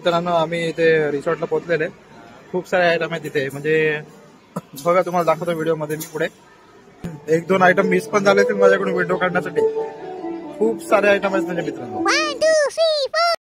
मित्रांनो आम्ही इथे रिसॉर्टला पोहोचलेले. खूप सारे आयटम आहेत तिथे, म्हणजे बघा तुम्हाला दाखवतो व्हिडिओ मध्ये मी पुढे. एक दोन आयटम मिस पण झाले ते माझ्याकडून व्हिडिओ काढण्यासाठी. खूप सारे आयटम आहेत म्हणजे मित्रांनो. 1 2 3 4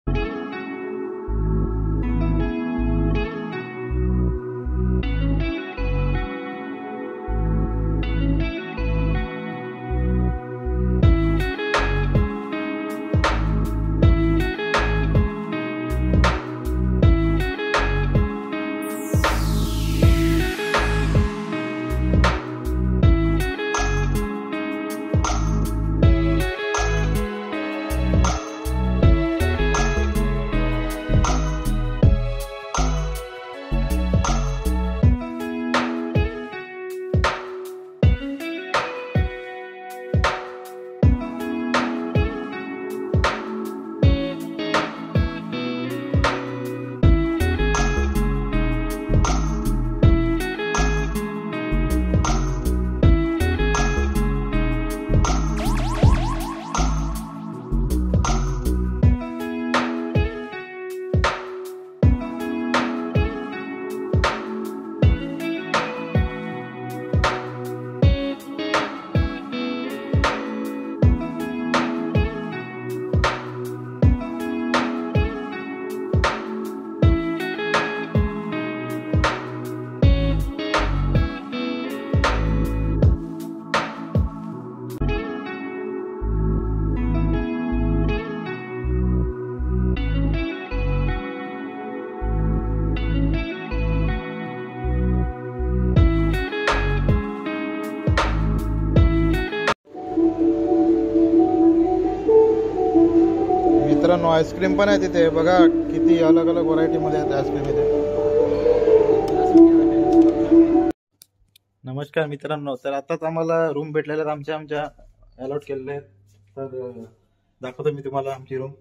मित्रांनो आईस्क्रीम पण आहे तिथे. बघा किती अलग अलग व्हरायटी मध्ये आहेत आईस्क्रीम इथे. नमस्कार मित्रांनो, तर आताच आम्हाला रूम भेटलेले आहेत, आमच्या अलॉट केलेले आहेत. तर दाखवतो मी तुम्हाला आमची रूम.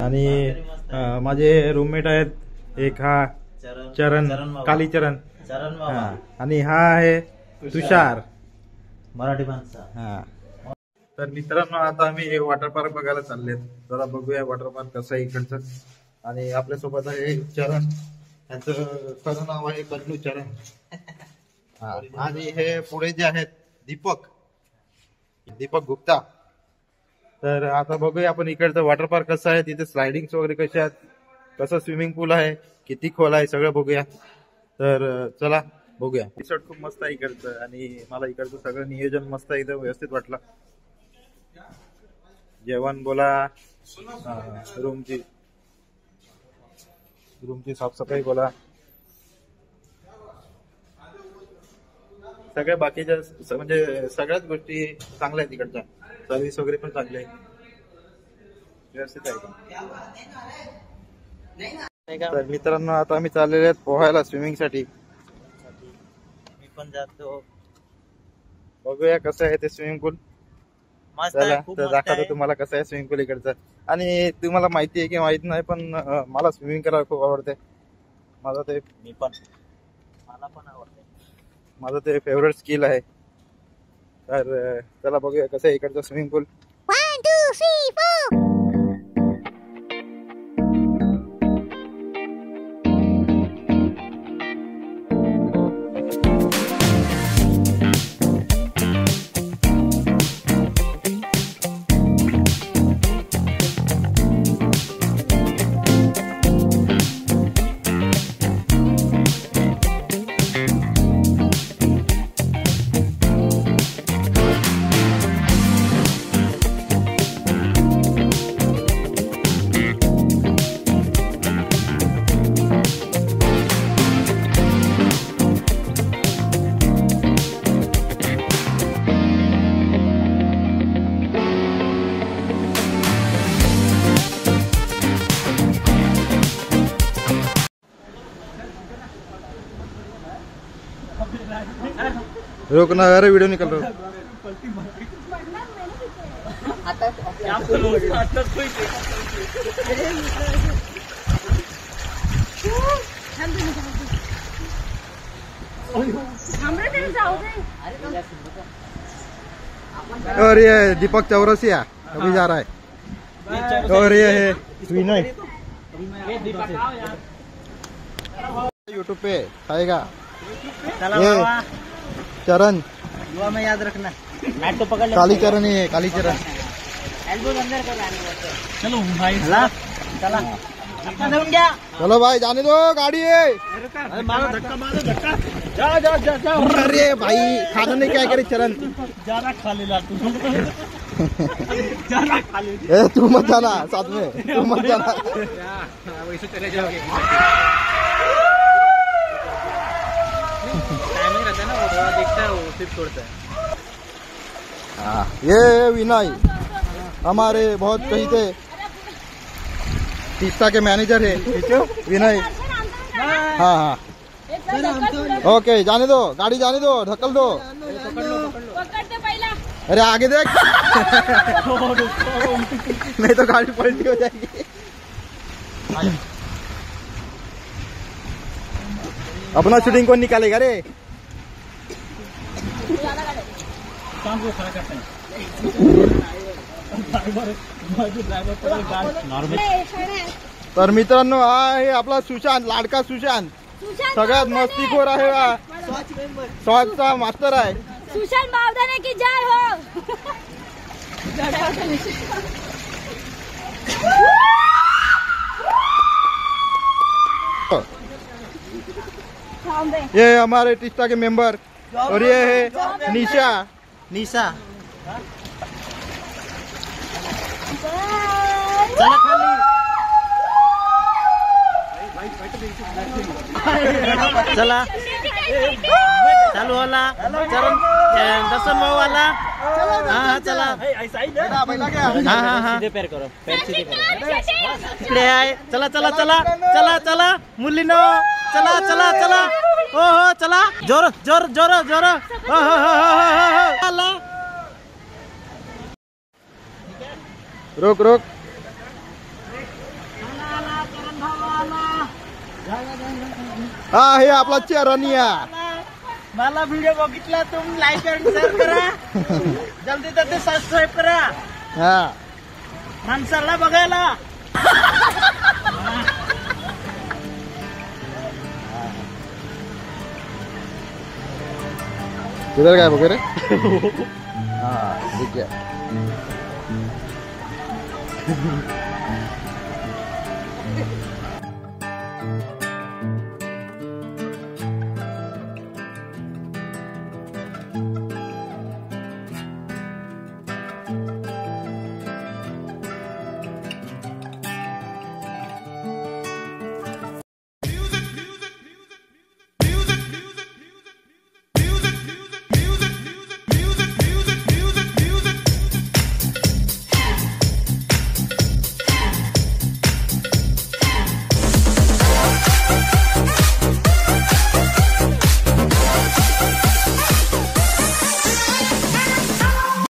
आणि माझे रूममेट आहेत. एक हा चरण कालीचरण, आणि हा आहे तुषार, मराठी माणसा. हा. तर मित्रांनो आता आम्ही वॉटर पार्क बघायला चाललेत. जरा बघूया वॉटर पार्क कसं आहे इकडचं. आणि आपल्यासोबत आहे चरण, त्यांचं खरं नाव आहे कल्लू चरण. आणि हे पुढे जे आहेत दीपक गुप्ता. तर आता बघूया आपण इकडचं वॉटर पार्क कसं आहे, तिथे स्लायडिंग वगैरे कशा आहेत, कसं स्विमिंग पूल आहे, किती खोल आहे, सगळं बघूया. तर चला बघूया. रिसॉर्ट खूप मस्त आहे इकडचं, आणि मला इकडचं सगळं नियोजन मस्त आहे, एकदम व्यवस्थित वाटलं. जेवण बोला, रूमची साफसफाई बोला, सगळ्या बाकीच्या म्हणजे सगळ्याच गोष्टी चांगल्या आहेत तिकडच्या. सर्व्हिस वगैरे पण चांगली आहे, व्यवस्थित आहे. तर मित्रांनो आता आम्ही चाललेले आहेत पोहायला, स्विमिंग साठी. मी पण जातो. बघूया कसं आहे ते स्विमिंग पूल. चला तर दाखवतो तुम्हाला कसं आहे स्विमिंग पूल इकडचं. आणि तुम्हाला माहिती आहे की माहित नाही, पण मला स्विमिंग करायला खूप आवडते. मला पण आवडते. माझं ते फेवरेट स्किल आहे. तर चला बघूया कसं आहे इकडचं स्विमिंग पूल. 1 2 3 4 रुक ना, अरे वीडियो निकल रहा है। और ये दीपक चौरसिया अभी जा रहा है। और ये है विनय, यूट्यूब पे आएगा। ये चरण, दुआ में याद रखना। नाट तो पकड़ ले। काली चरण ही है, काली चरण। एल्बो अंदर कर। चलो भाई, चला चला। अपना धुन गया। चलो भाई जाने दो, गाड़ी है। अरे मारो धक्का, मारो धक्का। जा जा जा जा। अरे भाई खाना नहीं क्या करे चरण। जाना खा ले ला तू। जाना खा ले। ए तू मत जाना साथ में, तू मत जाना। वैसे चले जाओगे। टाइमिंग रहता है ना, वो थोड़ा देखता है, वो सिर्फ छोड़ता है। हाँ, ये विनय हमारे बहुत कही थे, तीस्ता के मैनेजर है विनय। हाँ हाँ ओके, जाने दो, गाड़ी जाने दो, ढकल दो। अरे आगे देख। नहीं तो गाड़ी पलटी हो जाएगी। अपना शूटिंग कौन निकालेगा रे? तर मित्रांनो, हा आहे आपला सुशांत, लाडका सुशांत, सगळ्यात मस्तीखोर आहे हा, स्वतःचा मास्टर आहे। सुशांत बावदाने की जय हो। ये हमारे टिस्टा के मेंबर, और ये है निशा। निशा चला खाली। चला चालू वाला चरण दर्शन भाव वाला। हाँ चला, हाँ हाँ हाँ पैर करो, पैर सीधे करो। इकडे आहे, चला चला चला चला चला मुलीनो, चला चला चला। ओ हो चला, जोर जोर जोर जोर। रोक रोक। हा हे आपला चरणिया। मला व्हिडिओ बघितला तुम्ही, लाईक आणि शेअर करा, जल्दी जल्दी सबस्क्राईब करा। हा माणसाला बघायला। किधर गया वगैरह? हाँ ठीक है।